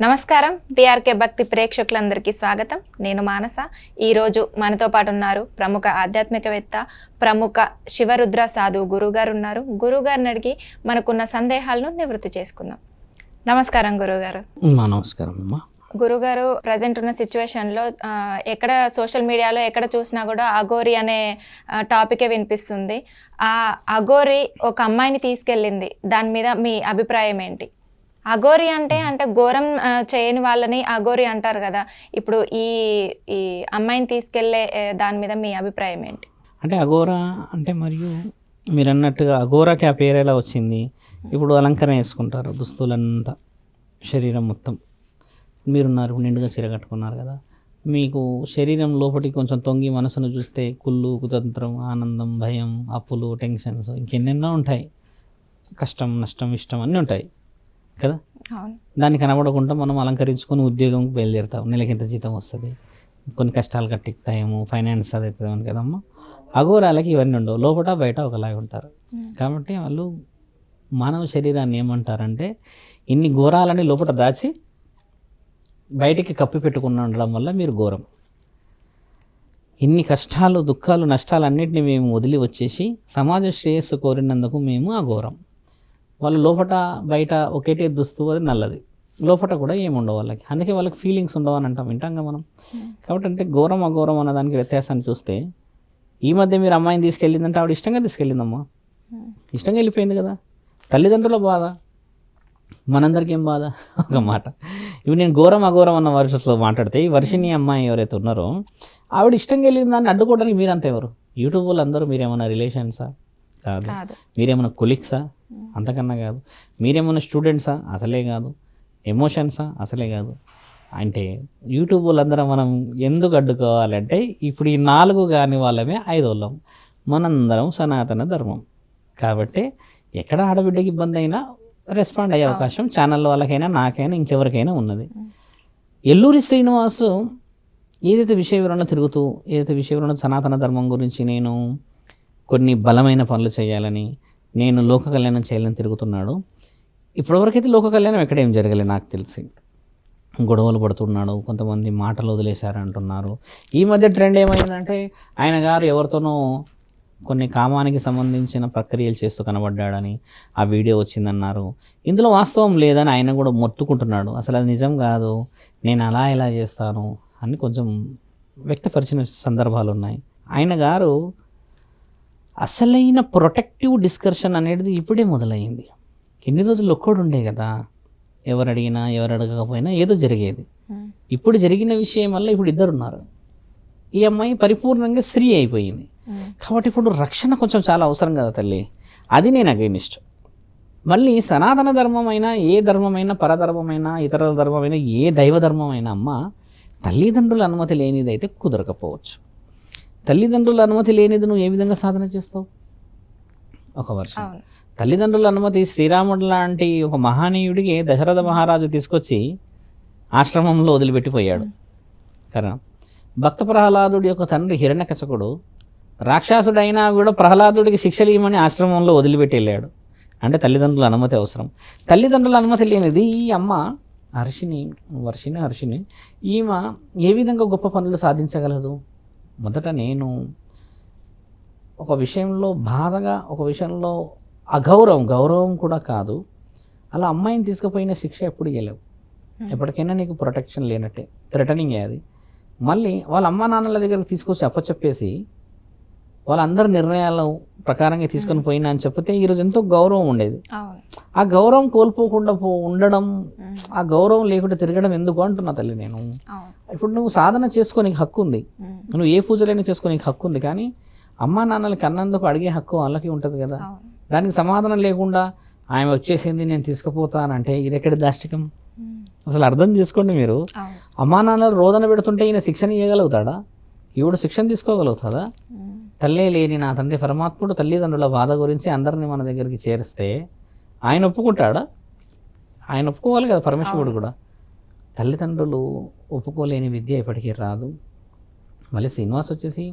నమస్కారం బీఆర్కే భక్తి ప్రేక్షకులందరికీ స్వాగతం. నేను మానస. ఈరోజు మనతో పాటు ఉన్నారు ప్రముఖ ఆధ్యాత్మికవేత్త, ప్రముఖ శివరుద్ర సాధువు గురుగారు ఉన్నారు. గురుగారిని అడిగి మనకున్న సందేహాలను నివృత్తి చేసుకుందాం. నమస్కారం గురుగారు. నమస్కారం అమ్మా. గురుగారు, ప్రజెంట్ ఉన్న సిచ్యువేషన్లో ఎక్కడ సోషల్ మీడియాలో ఎక్కడ చూసినా కూడా అఘోరి అనే టాపికే వినిపిస్తుంది. ఆ అఘోరి ఒక అమ్మాయిని తీసుకెళ్ళింది, దాని మీద మీ అభిప్రాయం ఏంటి? అఘోరి అంటే ఘోరం చేయని వాళ్ళని అఘోరి అంటారు కదా. ఇప్పుడు ఈ ఈ అమ్మాయిని తీసుకెళ్లే దాని మీద మీ అభిప్రాయం ఏంటి? అంటే అఘోరా అంటే, మరియు మీరు అన్నట్టుగా అఘోరాకి ఆ పేరు ఎలా వచ్చింది? ఇప్పుడు అలంకరణ వేసుకుంటారు, దుస్తులంతా, శరీరం మొత్తం. మీరున్నారు, నిండుగా చీర కట్టుకున్నారు కదా, మీకు శరీరం లోపలికి కొంచెం తొంగి మనసును చూస్తే కుళ్ళు, కుతంత్రం, ఆనందం, భయం, అప్పులు, టెన్షన్స్, ఇంకెన్నెన్నో ఉంటాయి. కష్టం, నష్టం, ఇష్టం అన్నీ ఉంటాయి కదా. దాన్ని కనబడకుండా మనం అలంకరించుకొని ఉద్యోగంకి బయలుదేరుతాం. నెలకి ఎంత జీతం వస్తుంది, కొన్ని కష్టాలు కట్టిస్తాయేమో, ఫైనాన్స్ అది అవుతుందని కదమ్మా. అఘోరాలకి ఇవన్నీ ఉండవు, లోపల బయట ఒకలాగా ఉంటారు. కాబట్టి వాళ్ళు మానవ శరీరాన్ని ఏమంటారంటే, ఇన్ని ఘోరాలని లోపల దాచి బయటికి కప్పి పెట్టుకుని ఉండడం వల్ల మీరు ఘోరం. ఇన్ని కష్టాలు, దుఃఖాలు, నష్టాలు అన్నింటినీ మేము వదిలి వచ్చేసి సమాజ శ్రేయస్సు కోరినందుకు మేము అఘోరం. వాళ్ళు లోపల బయట ఒకటే దుస్తు, అది నల్లది, లోపల కూడా ఏముండవు వాళ్ళకి. అందుకే వాళ్ళకి ఫీలింగ్స్ ఉండవు అని అంటాం, వింటాంగా మనం. కాబట్టి అంటే ఘోరం అఘోరం అన్న దానికి వ్యత్యాసాన్ని చూస్తే, ఈ మధ్య మీరు అమ్మాయిని తీసుకెళ్ళిందంటే ఆవిడ ఇష్టంగా తీసుకెళ్ళిందమ్మా, ఇష్టంగా వెళ్ళిపోయింది కదా. తల్లిదండ్రుల బాధ, మనందరికీ ఏం బాధ? ఒక మాట. ఇవి నేను ఘోరం అఘోరం అన్న వర్షతో మాట్లాడితే, ఈ వర్షిని అమ్మాయి ఎవరైతే ఉన్నారో ఆవిడ ఇష్టంగా వెళ్ళిన దాన్ని అడ్డుకోవడానికి మీరంతా ఎవరు? యూట్యూబ్ వాళ్ళు అందరూ మీరేమన్నా రిలేషన్సా? కాదు. మీరేమన్నా కొలీగ్సా? అంతకన్నా కాదు. మీరేమన్నా స్టూడెంట్సా? అసలే కాదు. ఎమోషన్సా? అసలే కాదు. అంటే యూట్యూబ్ వాళ్ళందరం మనం ఎందుకు అడ్డుకోవాలంటే, ఇప్పుడు ఈ 4 కాని వాళ్ళమే 5 వాళ్ళం, మనందరం సనాతన ధర్మం. కాబట్టి ఎక్కడ ఆడబిడ్డకి ఇబ్బంది అయినా రెస్పాండ్ అయ్యే అవకాశం ఛానల్ వాళ్ళకైనా, నాకైనా, ఇంకెవరికైనా ఉన్నది. ఎల్లూరి శ్రీనివాసు ఏదైతే విషయ వివరణ తిరుగుతూ, ఏదైతే విషయ వివరణ సనాతన ధర్మం గురించి నేను కొన్ని బలమైన పనులు చేయాలని, నేను లోక కళ్యాణం చేయాలని తిరుగుతున్నాడు. ఇప్పటివరకైతే లోక కళ్యాణం ఎక్కడేం జరగలేదు నాకు తెలిసి. గొడవలు పడుతున్నాడు, కొంతమంది మాటలు వదిలేశారంటున్నారు. ఈ మధ్య ట్రెండ్ ఏమైందంటే, ఆయన గారు ఎవరితోనో కొన్ని కామానికి సంబంధించిన ప్రక్రియలు చేస్తూ కనబడ్డాడని ఆ వీడియో వచ్చిందన్నారు. ఇందులో వాస్తవం లేదని ఆయన కూడా మొత్తుకుంటున్నాడు. అసలు అది నిజం కాదు, నేను అలా ఎలా చేస్తాను అని కొంచెం వ్యక్తపరిచిన సందర్భాలు ఉన్నాయి. ఆయన గారు అసలైన ప్రొటెక్టివ్ డిస్కషన్ అనేది ఇప్పుడే మొదలైంది. ఎన్ని రోజులు ఒక్కడు ఉండే కదా, ఎవరు అడిగినా ఎవరు అడగకపోయినా ఏదో జరిగేది. ఇప్పుడు జరిగిన విషయం వల్ల ఇప్పుడు 2 ఉన్నారు. ఈ అమ్మాయి పరిపూర్ణంగా స్త్రీ అయిపోయింది. కాబట్టి ఇప్పుడు రక్షణ కొంచెం చాలా అవసరం కదా తల్లి. అది నేను అగైనిస్ట్. మళ్ళీ సనాతన ధర్మమైనా, ఏ ధర్మమైనా, పరధర్మమైనా, ఇతర ధర్మమైనా, ఏ దైవ ధర్మమైనా అమ్మ, తల్లిదండ్రుల అనుమతి లేనిది అయితే కుదరకపోవచ్చు. తల్లిదండ్రుల అనుమతి లేనిది నువ్వు ఏ విధంగా సాధన చేస్తావు? ఒక వర్షం. తల్లిదండ్రుల అనుమతి, శ్రీరాముడు లాంటి ఒక మహానీయుడికి దశరథ మహారాజు తీసుకొచ్చి ఆశ్రమంలో వదిలిపెట్టిపోయాడు. కారణం, భక్త ప్రహ్లాదుడి యొక్క తండ్రి హిరణ్యకశపుడు రాక్షసుడైనా కూడా ప్రహ్లాదుడికి శిక్షలు ఇవ్వమని ఆశ్రమంలో వదిలిపెట్టి వెళ్ళాడు. అంటే తల్లిదండ్రుల అనుమతి అవసరం. తల్లిదండ్రుల అనుమతి లేనిది ఈ అమ్మ వర్షిని ఈమె ఏ విధంగా గొప్ప పనులు సాధించగలదు? మొదట నేను ఒక విషయంలో బాధగా, ఒక విషయంలో గౌరవం కూడా కాదు, అలా అమ్మాయిని తీసుకుపోయిన శిక్ష ఎప్పుడు ఇవ్వలేవు. ఎప్పటికైనా నీకు ప్రొటెక్షన్ లేనట్టే, థ్రెటనింగ్ అది. మళ్ళీ వాళ్ళ అమ్మా నాన్నల దగ్గరికి తీసుకొచ్చి అప్పచెప్పేసి వాళ్ళందరి నిర్ణయాల ప్రకారంగా తీసుకొని పోయినా అని చెప్తే ఈరోజు ఎంతో గౌరవం ఉండేది. ఆ గౌరవం కోల్పోకుండా ఉండడం, ఆ గౌరవం లేకుండా తిరగడం ఎందుకు అంటున్నా తల్లి నేను. ఇప్పుడు నువ్వు సాధన చేసుకోనికి హక్కు ఉంది, నువ్వు ఏ పూజలైనా చేసుకోనికి హక్కు ఉంది, కానీ అమ్మా నాన్నలకి అన్నందుకు అడిగే హక్కు వాళ్ళకి ఉంటుంది కదా. దానికి సమాధానం లేకుండా ఆమె వచ్చేసింది నేను తీసుకుపోతానంటే ఇది ఎక్కడి దాష్టికం? అసలు అర్థం చేసుకోండి మీరు. అమ్మా నాన్నలు రోదన పెడుతుంటే ఈయన శిక్షణ ఇవ్వగలుగుతాడా? ఈవిడ శిక్షణ తీసుకోగలుగుతుందా? తల్లే లేని నా తండ్రి పరమాత్ముడు తల్లిదండ్రుల బాధ గురించి అందరినీ మన దగ్గరికి చేరిస్తే ఆయన ఒప్పుకుంటాడా? ఆయన ఒప్పుకోవాలి కదా, పరమేశ్వరుడు కూడా. తల్లిదండ్రులు ఒప్పుకోలేని విద్య ఎప్పటికీ రాదు. మళ్ళీ శ్రీనివాస్ వచ్చేసి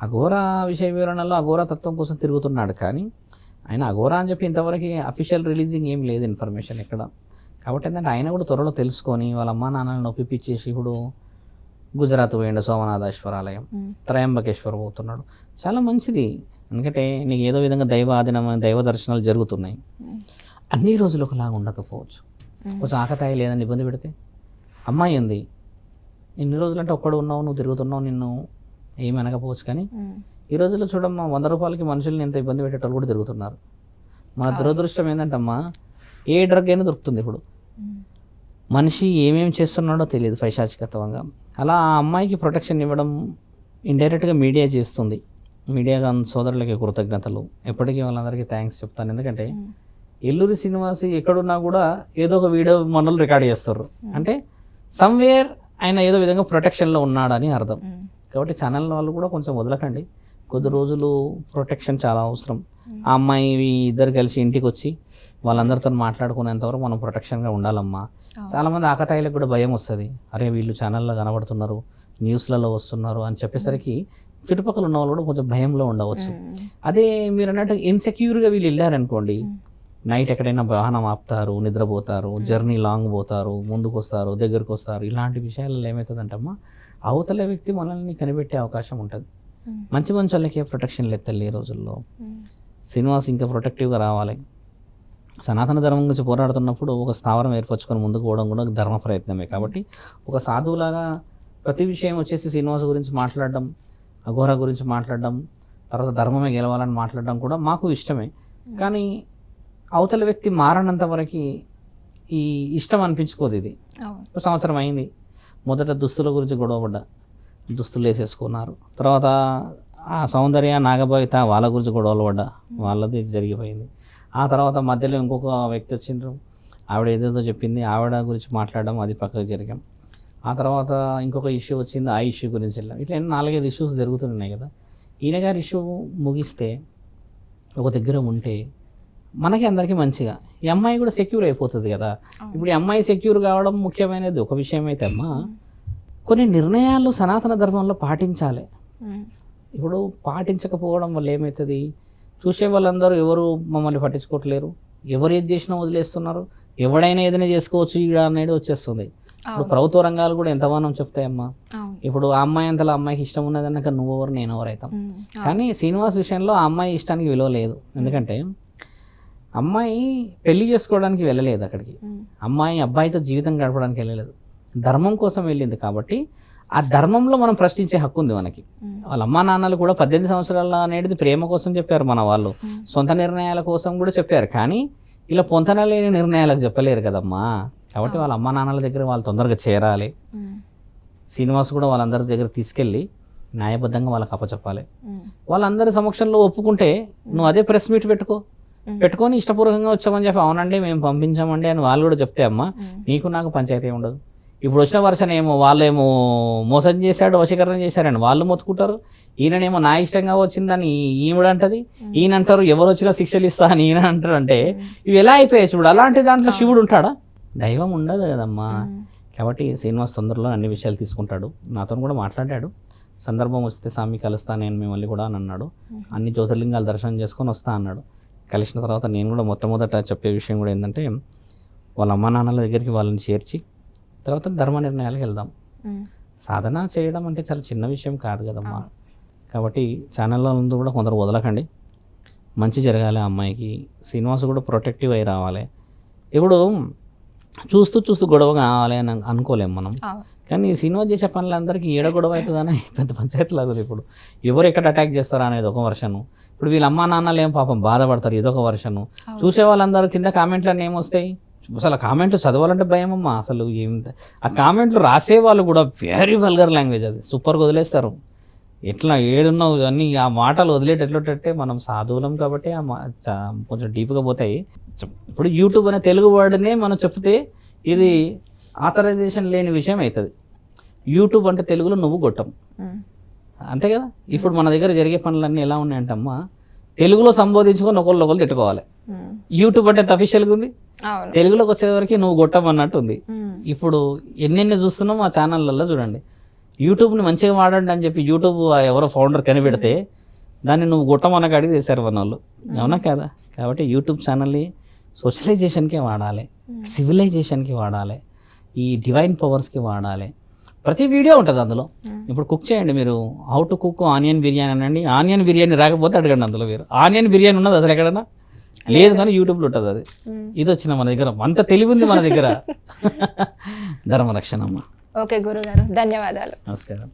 అఘోర విషయ వివరణలో అఘోర తత్వం కోసం తిరుగుతున్నాడు, కానీ ఆయన అఘోర అని చెప్పి ఇంతవరకు అఫీషియల్ రిలీజింగ్ ఏం లేదు ఇన్ఫర్మేషన్ ఎక్కడ. కాబట్టి ఏంటంటే ఆయన కూడా త్వరలో తెలుసుకొని వాళ్ళ అమ్మా నాన్నలను ఒప్పిపించేసి ఇప్పుడు గుజరాత్ పోయిండు సోమనాథేశ్వరాలయం, త్రయంబకేశ్వర్ పోతున్నాడు. చాలా మంచిది, ఎందుకంటే నీకు ఏదో విధంగా దైవ ఆధీనమైన దైవ దర్శనాలు జరుగుతున్నాయి. అన్ని రోజులు ఒకలాగా ఉండకపోవచ్చు, కొంచెం ఆకతాయి లేదని ఇబ్బంది పెడితే. అమ్మాయి ఉంది, ఇన్ని రోజులు అంటే ఒక్కడు ఉన్నావు, నువ్వు తిరుగుతున్నావు, నిన్ను ఏమి అనకపోవచ్చు. కానీ ఈ రోజుల్లో చూడమ్మా, 100 రూపాయలకి మనుషుల్ని ఎంత ఇబ్బంది పెట్టేటోళ్ళు కూడా తిరుగుతున్నారు. మన దురదృష్టం ఏంటంటమ్మా, ఏ డ్రగ్ అయినా దొరుకుతుంది ఇప్పుడు. మనిషి ఏమేమి చేస్తున్నాడో తెలియదు పైశాచికత్వంగా. అలా ఆ అమ్మాయికి ప్రొటెక్షన్ ఇవ్వడం ఇండైరెక్ట్గా మీడియా చేస్తుంది. మీడియా సోదరులకి కృతజ్ఞతలు, ఎప్పటికీ వాళ్ళందరికీ థ్యాంక్స్ చెప్తాను. ఎందుకంటే ఎల్లూరి శ్రీనివాస్ ఎక్కడున్నా కూడా ఏదో ఒక వీడియో మనల్ని రికార్డ్ చేస్తారు, అంటే సమ్వేర్ ఆయన ఏదో విధంగా ప్రొటెక్షన్లో ఉన్నాడని అర్థం. కాబట్టి ఛానల్ వాళ్ళు కూడా కొంచెం వదలకండి, కొద్ది రోజులు ప్రొటెక్షన్ చాలా అవసరం. ఆ అమ్మాయి ఇద్దరు కలిసి ఇంటికి వచ్చి వాళ్ళందరితో మాట్లాడుకునేంతవరకు మనం ప్రొటెక్షన్గా ఉండాలమ్మా. చాలామంది ఆకతాయిలకు కూడా భయం వస్తుంది, అరే వీళ్ళు ఛానల్లో కనబడుతున్నారు, న్యూస్లలో వస్తున్నారు అని చెప్పేసరికి చుట్టుపక్కల ఉన్న వాళ్ళు కూడా కొంచెం భయంలో ఉండవచ్చు. అదే మీరు అన్నట్టు ఇన్సెక్యూర్గా వీళ్ళు వెళ్ళారనుకోండి, నైట్ ఎక్కడైనా వాహనం ఆపుతారు, నిద్రపోతారు, జర్నీ లాంగ్ పోతారు, ముందుకు వస్తారు, దగ్గరకు వస్తారు. ఇలాంటి విషయాలలో ఏమవుతుందంటమ్మా, అవతల వ్యక్తి మనల్ని కనిపెట్టే అవకాశం ఉంటుంది. మంచి మంచి వాళ్ళకే ప్రొటెక్షన్ లేదు తల్లి ఈ రోజుల్లో. శ్రీనివాస్ ఇంకా ప్రొటెక్టివ్గా రావాలి. సనాతన ధర్మం గురించి పోరాడుతున్నప్పుడు ఒక స్థావరం ఏర్పరచుకొని ముందుకు పోవడం కూడా ధర్మ ప్రయత్నమే. కాబట్టి ఒక సాధువులాగా ప్రతి విషయం వచ్చేసి శ్రీనివాస్ గురించి మాట్లాడడం, అఘోరా గురించి మాట్లాడడం, తర్వాత ధర్మమే గెలవాలని మాట్లాడడం కూడా మాకు ఇష్టమే. కానీ అవతల వ్యక్తి మారనంత వరకు ఈ ఇష్టం అనిపించుకోదు. ఇది ఒక సంవత్సరం అయింది. మొదట దుస్తుల గురించి గొడవపడ్డా, దుస్తులు వేసేసుకున్నారు. తర్వాత ఆ సౌందర్య నాగభవిత వాళ్ళ గురించి గొడవలు పడ్డా, వాళ్ళది జరిగిపోయింది. ఆ తర్వాత మధ్యలో ఇంకొక వ్యక్తి వచ్చిండ్రు, ఆవిడ ఏదేదో చెప్పింది, ఆవిడ గురించి మాట్లాడడం, అది పక్కకు జరిగాం. ఆ తర్వాత ఇంకొక ఇష్యూ వచ్చింది, ఆ ఇష్యూ గురించి వెళ్ళాం. ఇట్లా 4-5 ఇష్యూస్ జరుగుతున్నాయి కదా. ఈయన గారి ఇష్యూ ముగిస్తే ఒక దగ్గర ఉంటే మనకి అందరికీ మంచిగా, ఈ అమ్మాయి కూడా సెక్యూర్ అయిపోతుంది కదా. ఇప్పుడు ఈ అమ్మాయి సెక్యూర్ కావడం ముఖ్యమైనది ఒక విషయం అయితే అమ్మా, కొన్ని నిర్ణయాలు సనాతన ధర్మంలో పాటించాలి. ఇప్పుడు పాటించకపోవడం వల్ల ఏమవుతుంది, చూసే వాళ్ళందరూ ఎవరు మమ్మల్ని పట్టించుకోవట్లేరు, ఎవరు ఏది చేసినా వదిలేస్తున్నారు, ఎవడైనా ఏదైనా చేసుకోవచ్చు ఈడ అనేది వచ్చేస్తుంది. ఇప్పుడు ప్రభుత్వ రంగాలు కూడా ఎంతమానం చెప్తాయమ్మా. ఇప్పుడు ఆ అమ్మాయి అంతలో అమ్మాయికి ఇష్టం ఉన్నదన్నాక నువ్వెవరు నేను ఎవరైతాం. కానీ శ్రీనివాస్ విషయంలో ఆ అమ్మాయి ఇష్టానికి విలువ లేదు. ఎందుకంటే అమ్మాయి పెళ్లి చేసుకోవడానికి వెళ్ళలేదు అక్కడికి, అమ్మాయి అబ్బాయితో జీవితం గడపడానికి వెళ్ళలేదు, ధర్మం కోసం వెళ్ళింది. కాబట్టి ఆ ధర్మంలో మనం ప్రశ్నించే హక్కు ఉంది మనకి. వాళ్ళ అమ్మా నాన్నలు కూడా 18 సంవత్సరాల అనేది ప్రేమ కోసం చెప్పారు, మన వాళ్ళు సొంత నిర్ణయాల కోసం కూడా చెప్పారు. కానీ ఇలా పొంతన లేని నిర్ణయాలకు చెప్పలేరు కదమ్మా. కాబట్టి వాళ్ళ అమ్మా నాన్నల దగ్గర వాళ్ళు తొందరగా చేరాలి. శ్రీనివాస్ కూడా వాళ్ళందరి దగ్గర తీసుకెళ్ళి న్యాయబద్ధంగా వాళ్ళకి అప్పచెప్పాలి. వాళ్ళందరి సమక్షంలో ఒప్పుకుంటే నువ్వు అదే ప్రెస్ మీట్ పెట్టుకొని ఇష్టపూర్వకంగా వచ్చామని చెప్పి అవునండి మేము పంపించామండి అని వాళ్ళు కూడా చెప్తే అమ్మా నీకు నాకు పంచాయతీ ఉండదు. ఇప్పుడు వచ్చిన వర్షన్ ఏమో వాళ్ళేమో మోసం చేశాడు, వశీకరణ చేశారని వాళ్ళు మొత్తుకుంటారు, ఈయననేమో నా ఇష్టంగా వచ్చిందని ఈవిడంటది, ఈయన అంటారు ఎవరు వచ్చినా శిక్షలు ఇస్తా అని ఈయన అంటారు. అంటే ఇవి ఎలా అయిపోయాయి చూడు. అలాంటి దాంట్లో శివుడు ఉంటాడా? దైవం ఉండదు కదమ్మా. కాబట్టి శ్రీనివాస్ తొందరలో అన్ని విషయాలు తీసుకుంటాడు. నాతో కూడా మాట్లాడాడు, సందర్భం వస్తే స్వామి కలుస్తా నేను మిమ్మల్ని కూడా అని అన్నాడు. అన్ని జ్యోతిర్లింగాలు దర్శనం చేసుకొని వస్తా అన్నాడు. కలిసిన తర్వాత నేను కూడా మొట్టమొదట చెప్పే విషయం కూడా ఏంటంటే వాళ్ళ అమ్మా నాన్నల దగ్గరికి వాళ్ళని చేర్చి తర్వాత ధర్మ నిర్ణయాలకు వెళ్దాం. సాధన చేయడం అంటే చాలా చిన్న విషయం కాదు కదమ్మా. కాబట్టి ఛానల్లో ముందు కూడా కొందరు వదలకండి, మంచి జరగాలి అమ్మాయికి. శ్రీనివాస్ కూడా ప్రొటెక్టివ్ అయి రావాలి. ఇప్పుడు చూస్తూ గొడవ కావాలి అని అనుకోలేము మనం. కానీ శ్రీనివాస్ చేసే పనులందరికీ ఏడ గొడవ అవుతుందని పెద్ద పంచాయతీ లాగుతుంది. ఇప్పుడు ఎవరు ఎక్కడ అటాక్ చేస్తారా అనేది ఒక వర్షను, ఇప్పుడు వీళ్ళ అమ్మా నాన్నలు ఏం పాపం బాధపడతారు ఇదొక వర్షను. చూసే వాళ్ళందరూ కింద కామెంట్లన్నీ ఏమొస్తాయి, అసలు ఆ కామెంట్లు చదవాలంటే భయం అమ్మా. అసలు ఏం ఆ కామెంట్లు రాసే వాళ్ళు కూడా వెరీ వల్గర్ లాంగ్వేజ్, అది సూపర్గా వదిలేస్తారు. ఎట్లా ఏడున్నావు అన్నీ ఆ మాటలు వదిలేటట్టే మనం సాధువులం కాబట్టి కొంచెం డీప్గా పోతాయి. ఇప్పుడు యూట్యూబ్ అనే తెలుగు వర్డ్నే మనం చెప్తే ఇది ఆథరైజేషన్ లేని విషయం అవుతుంది. యూట్యూబ్ అంటే తెలుగులో నువ్వు గొట్టం అంతే కదా. ఇప్పుడు మన దగ్గర జరిగే పనులన్నీ ఎలా ఉన్నాయంటమ్మా, తెలుగులో సంబోధించుకొని ఒకళ్ళు తిట్టుకోవాలి. యూట్యూబ్ అంటే అఫీషియల్గా ఉంది, తెలుగులోకి వచ్చేవరకు నువ్వు గొట్టమన్నట్టు ఉంది. ఇప్పుడు ఎన్నెన్ని చూస్తున్నాం ఆ ఛానళ్ళల్లో చూడండి. యూట్యూబ్ని మంచిగా వాడండి అని చెప్పి యూట్యూబ్ ఎవరో ఫౌండర్ కనిపెడితే దాన్ని నువ్వు గొట్టమన్నకు అడిగి చేశారు మన వాళ్ళు, అవునా కదా. కాబట్టి యూట్యూబ్ ఛానల్ని సోషలైజేషన్కే వాడాలి, సివిలైజేషన్కి వాడాలి, ఈ డివైన్ పవర్స్కి వాడాలి. ప్రతి వీడియో ఉంటుంది అందులో. ఇప్పుడు కుక్ చేయండి మీరు, how to cook onion biryani అనండి, ఆనియన్ బిర్యానీ రాకపోతే అడగండి అందులో మీరు. ఆనియన్ బిర్యానీ ఉన్నది అసలు ఎక్కడన్నా లేదు, కానీ యూట్యూబ్లో ఉంటుంది అది. ఇది వచ్చిన మన దగ్గర అంత తెలివి ఉంది మన దగ్గర. ధర్మరక్షణ అమ్మ. ఓకే గురుగారు, ధన్యవాదాలు. నమస్కారం.